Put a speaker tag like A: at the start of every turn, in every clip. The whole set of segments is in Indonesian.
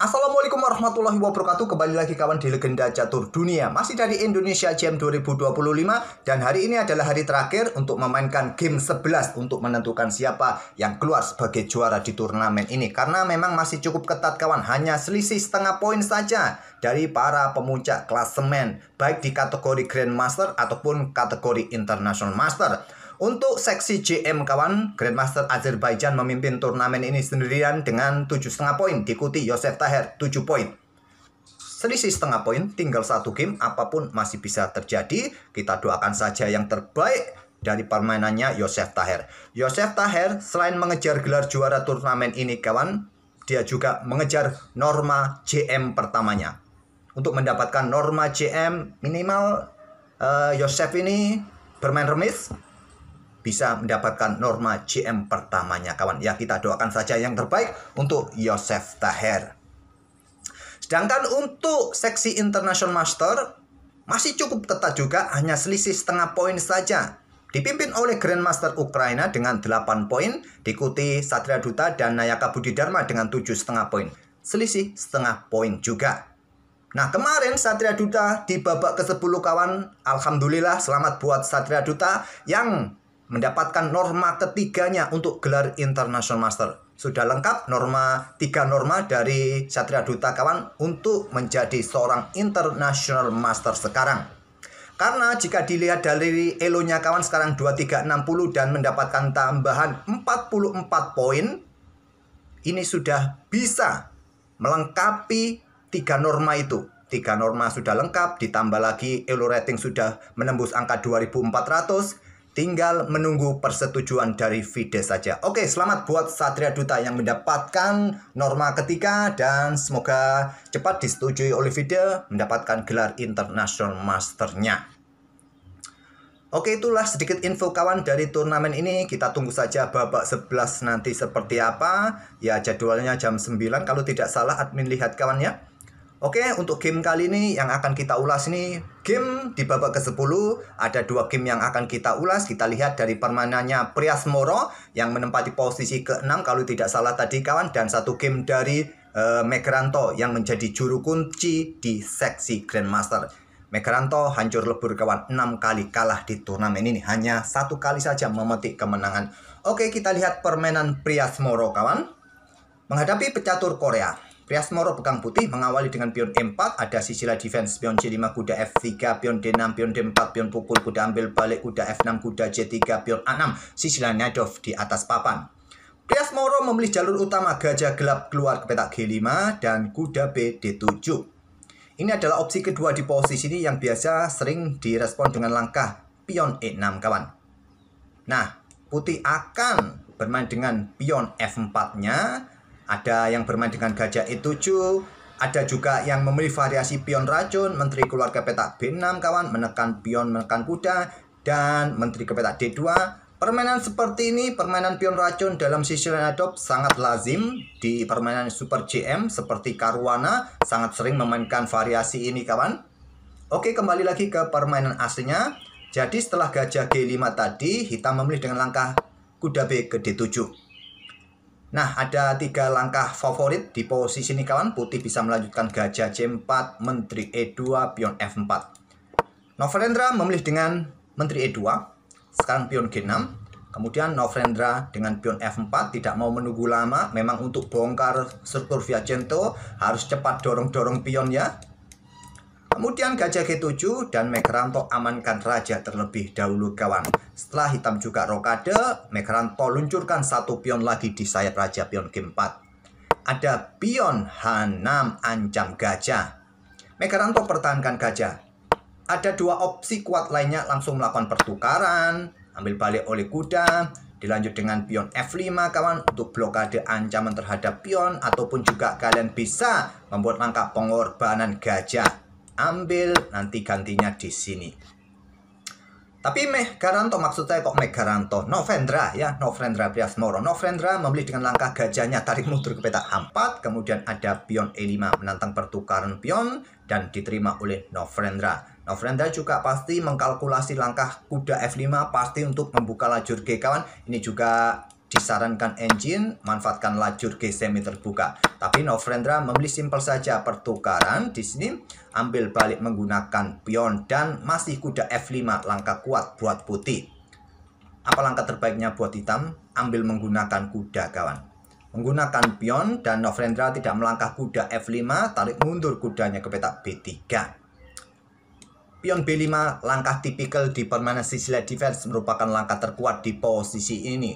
A: Assalamualaikum warahmatullahi wabarakatuh. Kembali lagi kawan di Legenda Catur Dunia. Masih dari Indonesia Jam 2025. Dan hari ini adalah hari terakhir untuk memainkan game 11 untuk menentukan siapa yang keluar sebagai juara di turnamen ini. Karena memang masih cukup ketat kawan. Hanya selisih setengah poin saja dari para pemuncak klasemen, baik di kategori Grandmaster ataupun kategori International Master. Untuk seksi JM kawan, Grandmaster Azerbaijan memimpin turnamen ini sendirian dengan 7,5 poin, diikuti Yosef Taher 7 poin. Selisih setengah poin, tinggal satu game, apapun masih bisa terjadi. Kita doakan saja yang terbaik dari permainannya Yosef Taher. Yosef Taher selain mengejar gelar juara turnamen ini kawan, dia juga mengejar norma JM pertamanya. Untuk mendapatkan norma JM minimal, Yosef ini bermain remis, bisa mendapatkan norma JM pertamanya kawan. Ya, kita doakan saja yang terbaik untuk Yosef Taher. Sedangkan untuk seksi International Master masih cukup ketat juga, hanya selisih setengah poin saja. Dipimpin oleh Grandmaster Ukraina dengan 8 poin, diikuti Satria Duta dan Nayaka Budi Dharma dengan 7,5 poin. Selisih setengah poin juga. Nah, kemarin Satria Duta di babak ke-10 kawan, alhamdulillah selamat buat Satria Duta yang mendapatkan norma ketiganya untuk gelar International Master. Sudah lengkap 3 norma dari Satria Duta kawan untuk menjadi seorang International Master sekarang. Karena jika dilihat dari elonya kawan sekarang 2360 dan mendapatkan tambahan 44 poin, ini sudah bisa melengkapi 3 norma itu. 3 norma sudah lengkap, ditambah lagi elo rating sudah menembus angka 2400. Tinggal menunggu persetujuan dari FIDE saja. Oke, selamat buat Satria Duta yang mendapatkan norma ketiga dan semoga cepat disetujui oleh FIDE mendapatkan gelar International Masternya. Oke, itulah sedikit info kawan dari turnamen ini. Kita tunggu saja babak 11 nanti seperti apa. Ya, jadwalnya jam 9 kalau tidak salah admin lihat kawan ya. Oke, untuk game kali ini yang akan kita ulas ini, game di babak ke-10, ada 2 game yang akan kita ulas. Kita lihat dari permainannya Prias Moro yang menempati posisi ke-6 kalau tidak salah tadi kawan. Dan 1 game dari Megranto yang menjadi juru kunci di seksi Grandmaster. Megranto hancur lebur kawan, 6 kali kalah di turnamen ini. Hanya 1 kali saja memetik kemenangan. Oke, kita lihat permainan Prias Moro kawan. Menghadapi pecatur Korea. Prias Moro pegang putih mengawali dengan pion E4, ada sisilah defense, pion C5, kuda F3, pion D6, pion D4, pion pukul, kuda ambil balik, kuda F6, kuda J3, pion A6, sisilah Nadov di atas papan. Prias Moro memilih jalur utama gajah gelap keluar ke petak G5 dan kuda B D7. Ini adalah opsi kedua di posisi ini yang biasa sering direspon dengan langkah pion E6 kawan. Nah, putih akan bermain dengan pion F4-nya. Ada yang bermain dengan gajah E7, ada juga yang memilih variasi pion racun, menteri keluar ke petak B6 kawan, menekan pion, menekan kuda, dan menteri ke petak D2. Permainan seperti ini, permainan pion racun dalam sisi Nadov sangat lazim di permainan Super JM seperti Caruana, sangat sering memainkan variasi ini kawan. Oke, kembali lagi ke permainan aslinya. Jadi setelah gajah G5 tadi, hitam memilih dengan langkah kuda B ke D7. Nah, ada 3 langkah favorit di posisi ini kawan. Putih bisa melanjutkan gajah C4, menteri E2, pion F4. Novrendra memilih dengan menteri E2. Sekarang pion G6. Kemudian Novrendra dengan pion F4. Tidak mau menunggu lama. Memang untuk bongkar struktur Viacento harus cepat dorong-dorong pionnya. Kemudian gajah G7 dan Megranto amankan raja terlebih dahulu kawan. Setelah hitam juga rokade, Megranto luncurkan 1 pion lagi di sayap raja, pion G4. Ada pion H6 ancam gajah. Megranto pertahankan gajah. Ada 2 opsi kuat lainnya, langsung melakukan pertukaran, ambil balik oleh kuda, dilanjut dengan pion F5 kawan untuk blokade ancaman terhadap pion, ataupun juga kalian bisa membuat langkah pengorbanan gajah. Ambil, nanti gantinya di sini. Tapi Megranto, maksud saya kok Megranto, Novrendra ya, Novrendra Prias Moro. Novrendra memilih dengan langkah gajahnya tarik mundur ke petak H4, kemudian ada pion E5 menantang pertukaran pion dan diterima oleh Novrendra. Novrendra juga pasti mengkalkulasi langkah kuda F5 pasti untuk membuka lajur G kawan. Ini juga disarankan engine manfaatkan lajur G semi terbuka. Tapi Novrendra memilih simpel saja pertukaran di sini, ambil balik menggunakan pion dan masih kuda F5, langkah kuat buat putih. Apa langkah terbaiknya buat hitam? Ambil menggunakan kuda kawan. Menggunakan pion dan Novrendra tidak melangkah kuda F5, tarik mundur kudanya ke petak B3. Pion B5 langkah tipikal di permanency slide defense merupakan langkah terkuat di posisi ini.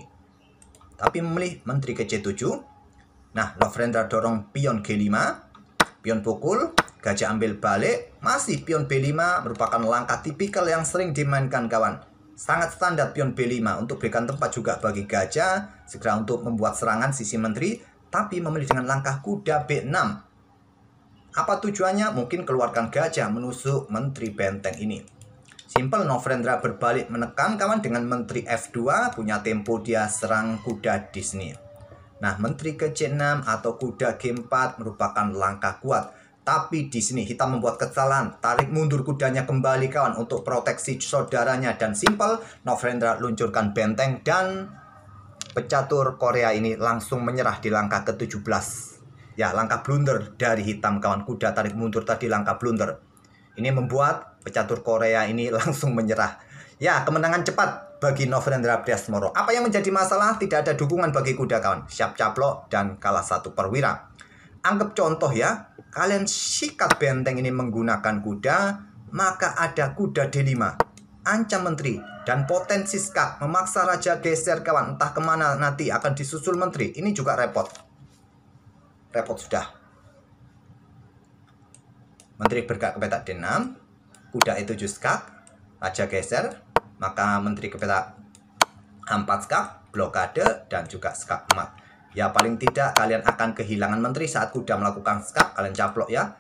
A: Tapi memilih menteri ke C7. Nah, Novrendra dorong pion G5, pion pukul, gajah ambil balik, masih pion B5 merupakan langkah tipikal yang sering dimainkan kawan. Sangat standar pion B5 untuk berikan tempat juga bagi gajah segera untuk membuat serangan sisi menteri, tapi memilih dengan langkah kuda B6. Apa tujuannya? Mungkin keluarkan gajah menusuk menteri benteng ini. Simple, Novrendra berbalik menekan kawan dengan menteri F2, punya tempo dia serang kuda di sini. Nah, menteri ke C6 atau kuda G4 merupakan langkah kuat. Tapi di sini hitam membuat kesalahan, tarik mundur kudanya kembali kawan untuk proteksi saudaranya, dan simple, Novrendra luncurkan benteng dan pecatur Korea ini langsung menyerah di langkah ke-17. Ya, langkah blunder dari hitam kawan, kuda tarik mundur tadi langkah blunder. Ini membuat pecatur Korea ini langsung menyerah. Ya, kemenangan cepat bagi Novrendra Bryasmoro. Apa yang menjadi masalah? Tidak ada dukungan bagi kuda kawan. Siap caplok dan kalah 1 perwira. Anggap contoh ya, kalian sikat benteng ini menggunakan kuda, maka ada kuda D5. Ancam menteri dan potensi skak memaksa raja geser kawan. Entah kemana nanti akan disusul menteri. Ini juga repot. Repot sudah. Menteri bergerak ke petak D6, kuda E7 skak, raja geser, maka menteri ke petak A4 skak, blokade, dan juga skak emat. Ya, paling tidak kalian akan kehilangan menteri saat kuda melakukan skak, kalian caplok ya.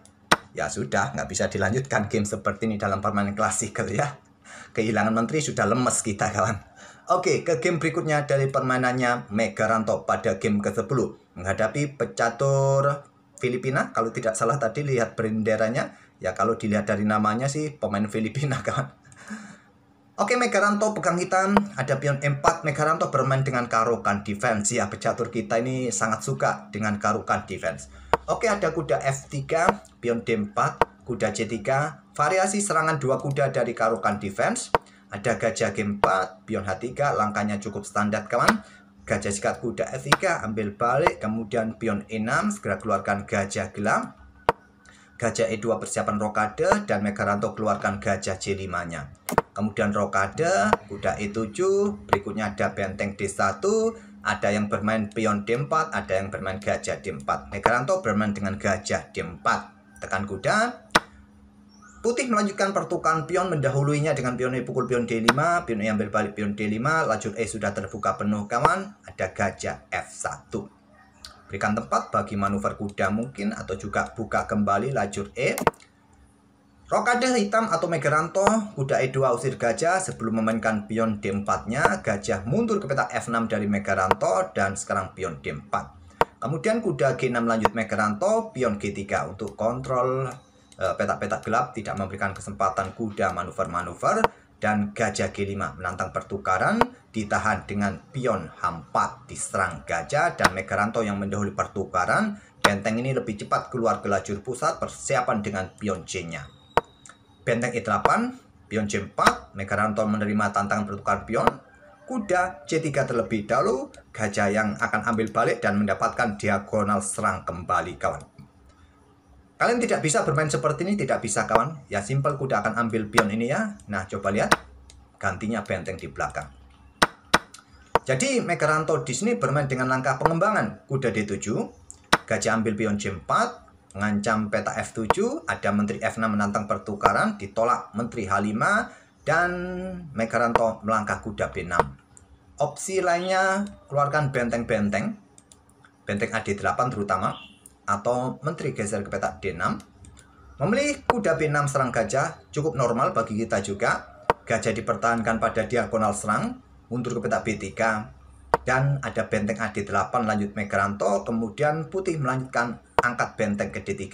A: Ya sudah, nggak bisa dilanjutkan game seperti ini dalam permainan klasikal ya. Kehilangan menteri sudah lemes kita kawan. Oke, ke game berikutnya dari permainannya Megaranto pada game ke-10. Menghadapi pecatur Filipina, kalau tidak salah tadi lihat benderanya. Ya, kalau dilihat dari namanya sih pemain Filipina kawan. Oke, Megaranto pegang hitam, ada pion E4. Megaranto bermain dengan karukan defense. Ya, pecatur kita ini sangat suka dengan karukan defense. Oke, ada kuda F3, pion D4, kuda C3. Variasi serangan 2 kuda dari karukan defense. Ada gajah G4, pion H3, langkahnya cukup standar kawan. Gajah sikat kuda F3, ambil balik, kemudian pion E6, segera keluarkan gajah gelap. Gajah E2 persiapan rokade, dan Megaranto keluarkan gajah C5-nya. Kemudian rokade, kuda E7, berikutnya ada benteng D1, ada yang bermain pion D4, ada yang bermain gajah D4. Megaranto bermain dengan gajah D4. Tekan kuda. Putih melanjutkan pertukaran pion, mendahuluinya dengan pion E pukul pion D5, pion E ambil balik pion D5, lajur E sudah terbuka penuh kawan, ada gajah F1. Berikan tempat bagi manuver kuda mungkin, atau juga buka kembali lajur E. Rokade hitam atau Megaranto, kuda E2 usir gajah sebelum memainkan pion D4-nya, gajah mundur ke petak F6 dari Megaranto, dan sekarang pion D4. Kemudian kuda G6 lanjut Megaranto, pion G3 untuk kontrol petak-petak gelap, tidak memberikan kesempatan kuda manuver-manuver, dan gajah G5 menantang pertukaran, ditahan dengan pion H4, diserang gajah, dan Megaranto yang mendahului pertukaran. Benteng ini lebih cepat keluar ke lajur pusat, persiapan dengan pion C-nya. Benteng E8, pion C4, Megaranto menerima tantangan pertukaran pion. Kuda C3 terlebih dahulu, gajah yang akan ambil balik dan mendapatkan diagonal serang kembali kawan. Kalian tidak bisa bermain seperti ini, tidak bisa kawan. Ya, simple, kuda akan ambil pion ini ya. Nah, coba lihat. Gantinya benteng di belakang. Jadi, Megaranto di sini bermain dengan langkah pengembangan. Kuda D7. Gajah ambil pion C4. Mengancam peta F7. Ada menteri F6 menantang pertukaran. Ditolak menteri H5. Dan Megaranto melangkah kuda B6. Opsi lainnya, keluarkan benteng-benteng. Benteng AD8 terutama. Atau menteri geser ke petak D6. Memilih kuda B6 serang gajah cukup normal bagi kita juga. Gajah dipertahankan pada diagonal serang, mundur ke petak B3. Dan ada benteng AD8 lanjut Megaranto. Kemudian putih melanjutkan angkat benteng ke D3.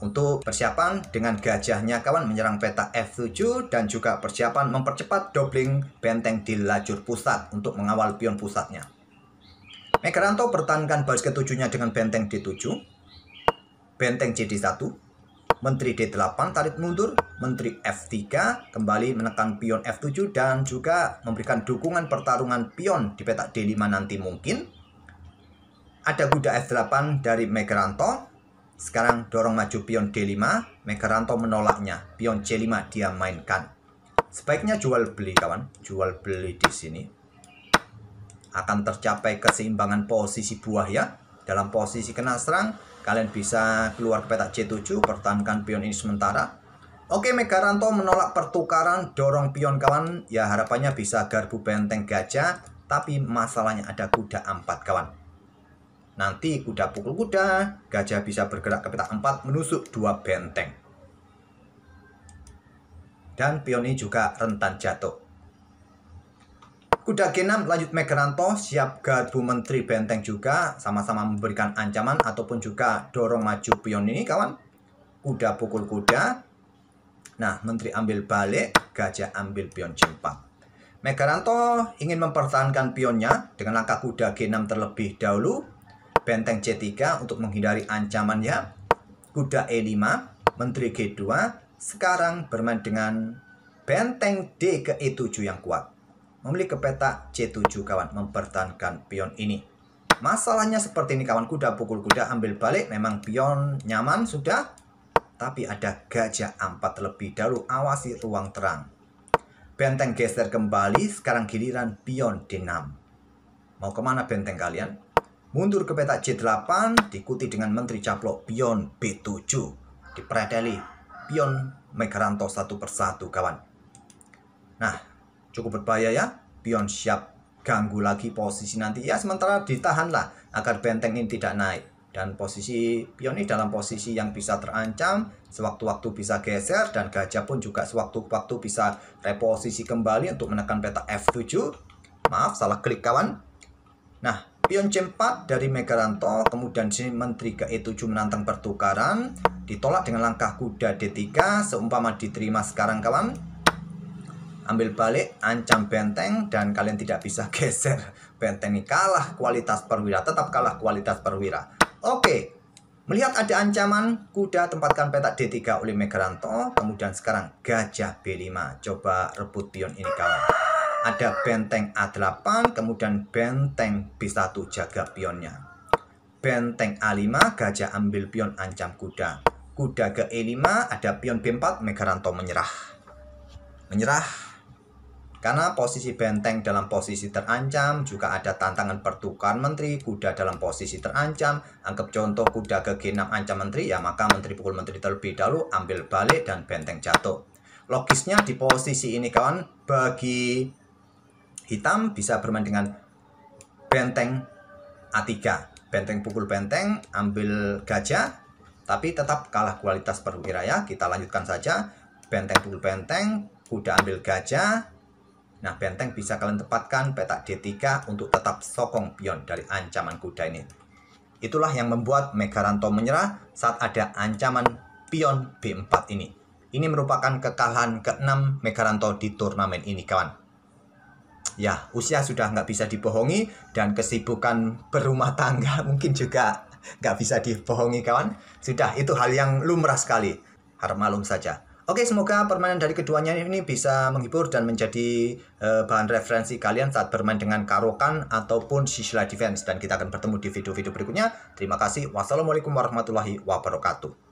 A: Untuk persiapan dengan gajahnya kawan menyerang petak F7. Dan juga persiapan mempercepat doubling benteng di lajur pusat untuk mengawal pion pusatnya. Megaranto pertahankan baris ketujuhnya dengan benteng D7, benteng CD1, Menteri D8 tarik mundur, Menteri F3 kembali menekan pion F7 dan juga memberikan dukungan pertarungan pion di petak D5 nanti mungkin. Ada kuda F8 dari Megaranto. Sekarang dorong maju pion D5, Megaranto menolaknya. Pion C5 dia mainkan. Sebaiknya jual beli kawan, jual beli di sini. Akan tercapai keseimbangan posisi buah ya. Dalam posisi kena serang, kalian bisa keluar ke petak C7, pertahankan pion ini sementara. Oke, Megaranto menolak pertukaran, dorong pion kawan. Ya harapannya bisa garbu benteng gajah, tapi masalahnya ada kuda 4 kawan. Nanti kuda pukul kuda, gajah bisa bergerak ke petak 4 menusuk 2 benteng. Dan pion ini juga rentan jatuh. Kuda G6 lanjut Megaranto, siap garbu menteri benteng juga, sama-sama memberikan ancaman ataupun juga dorong maju pion ini kawan. Kuda pukul kuda. Nah, menteri ambil balik, gajah ambil pion C4. Megaranto ingin mempertahankan pionnya dengan langkah kuda G6 terlebih dahulu. Benteng C3 untuk menghindari ancamannya. Kuda E5, menteri G2. Sekarang bermain dengan benteng D ke E7 yang kuat. Memilih ke petak C7 kawan, mempertahankan pion ini. Masalahnya seperti ini kawan, kuda pukul kuda ambil balik, memang pion nyaman sudah. Tapi ada gajah 4 terlebih dahulu, awasi ruang terang. Benteng geser kembali, sekarang giliran pion D6. Mau kemana benteng kalian? Mundur ke petak C8, diikuti dengan menteri caplok pion B7. Dipredeli pion Megaranto satu persatu kawan. Nah, cukup berbahaya ya. Pion siap ganggu lagi posisi nanti. Ya sementara ditahanlah agar benteng ini tidak naik. Dan posisi pion ini dalam posisi yang bisa terancam. Sewaktu-waktu bisa geser. Dan gajah pun juga sewaktu-waktu bisa reposisi kembali untuk menekan petak F7. Maaf salah klik kawan. Nah, pion C4 dari Megaranto. Kemudian sini menteri ke E7 menantang pertukaran. Ditolak dengan langkah kuda D3. Seumpama diterima sekarang kawan. Ambil balik, ancam benteng, dan kalian tidak bisa geser. Benteng ini kalah kualitas perwira, tetap kalah kualitas perwira. Oke, melihat ada ancaman, kuda tempatkan petak D3 oleh Megaranto. Kemudian sekarang gajah B5, coba rebut pion ini kawan. Ada benteng A8, kemudian benteng B1 jaga pionnya. Benteng A5, gajah ambil pion ancam kuda. Kuda ke E5, ada pion B4, Megaranto menyerah. Menyerah. Karena posisi benteng dalam posisi terancam, juga ada tantangan pertukaran menteri, kuda dalam posisi terancam. Anggap contoh kuda ke G6 ancam menteri, ya maka menteri pukul menteri terlebih dahulu, ambil balik dan benteng jatuh. Logisnya di posisi ini kawan, bagi hitam bisa bermain dengan benteng A3. Benteng pukul benteng, ambil gajah, tapi tetap kalah kualitas perwira ya. Kita lanjutkan saja, benteng pukul benteng, kuda ambil gajah. Nah, benteng bisa kalian tempatkan petak D3 untuk tetap sokong pion dari ancaman kuda ini. Itulah yang membuat Megaranto menyerah saat ada ancaman pion B4 ini. Ini merupakan kekalahan ke-6 Megaranto di turnamen ini, kawan. Ya, usia sudah nggak bisa dibohongi dan kesibukan berumah tangga mungkin juga nggak bisa dibohongi, kawan. Sudah, itu hal yang lumrah sekali. Harap maklum saja. Oke, semoga permainan dari keduanya ini bisa menghibur dan menjadi bahan referensi kalian saat bermain dengan Caro-Kann ataupun Sisla Defense. Dan kita akan bertemu di video-video berikutnya. Terima kasih. Wassalamualaikum warahmatullahi wabarakatuh.